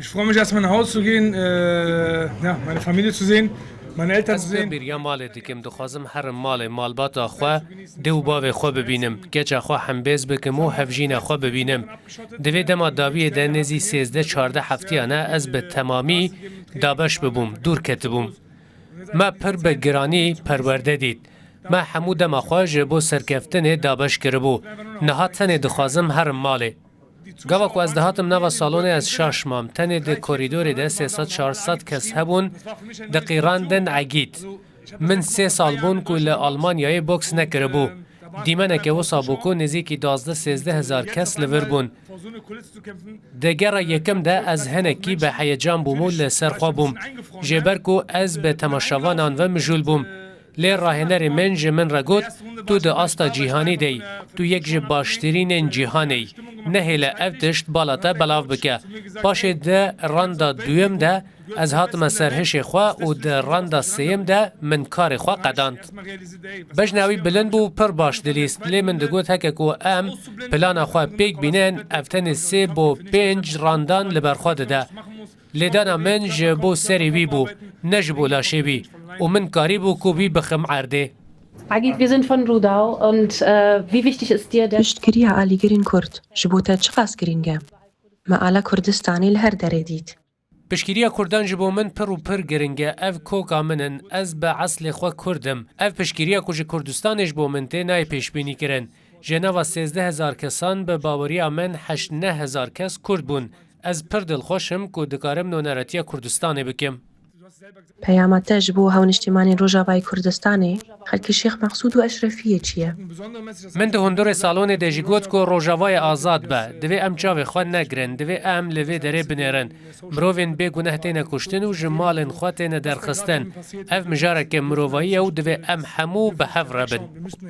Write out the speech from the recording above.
Ich freue mich erstmal nach Hause zu gehen, meine Familie zu sehen, meine Eltern zu sehen. بریا مال دیکم دخوازم هر مالبات خو دو باو خو ببینم گچ خو هم بیز بکم و هفجین خو ببینم دوی دما داوی ده نزی 13-14 هفتیانه از به تمامی دابش ببوم دور کتبوم ما پر به گرانی پرورده دید ما حمود ما خو جبو سرکفتن دابش کربو نهاتن دخوازم هر ماله گاوا کو از دهاتم نوا سالون از شاش مام تنه ده کوریدور ده 300-400 کس هبون ده قیراندن عگید من 3 سال بون کو ل آلمانیای بوکس نکربو دیمنه که وسا بوکو نزیکی 12-13 هزار کس لور بون ده گره یکم ده از هنکی به هیجان بومو لسر خوا بوم جبر کو از به تماشاوانان و مجول بوم لی راهنر من جمن را گوت تو ده آستا جیهانی دی تو یک جه باشترین جیهانی نهیل افتشت بالاتا بلاو بکه باشه ده راندا دویم ده از هاتم سرهش خواه و ده راندا سیم ده من کار خواه قداند بجنوی بلند بو پر باش دلیست لی من ده گوت هکه کو ام پلان خواه پیک بینن افتن 3-5 راندان لبرخواه ده لیدانا من جبو سری وی بو نجبو لاشی بی و من کاری بو کو بی بخم عرده Agit, wir sind von Rudau und wie wichtig ist dir der پشتگیری عالیگرین کرد جبوتا چقاس گرینگه ما آلا کردستانی لهر داره دید پشگیریا کردان جبو من پر و پر گرنگه اف کوکا منن از به اصل خو کردم اف پشگیریا کج کردستانش بو من ته نای پیش بینی کرن جنوا 13 هزار کسان به باوریا من 8 هزار کس کرد بون از پر دل خوشم کو دکارم نونراتیا کردستان بکم پیامت جبو هون اجتماعی روجاوای کردستانی خلک شیخ مقصود و اشرفیه چیه من ده هندور سالون ده جگوت کو روجاوای آزاد به دوی ام چاوی خواه نگرن دوی ام لوی داره بنیرن مروین بی گناه تین کشتن و جمالن خواه تین درخستن اف مجاره که مروایی او دوی ام همو به هف ربن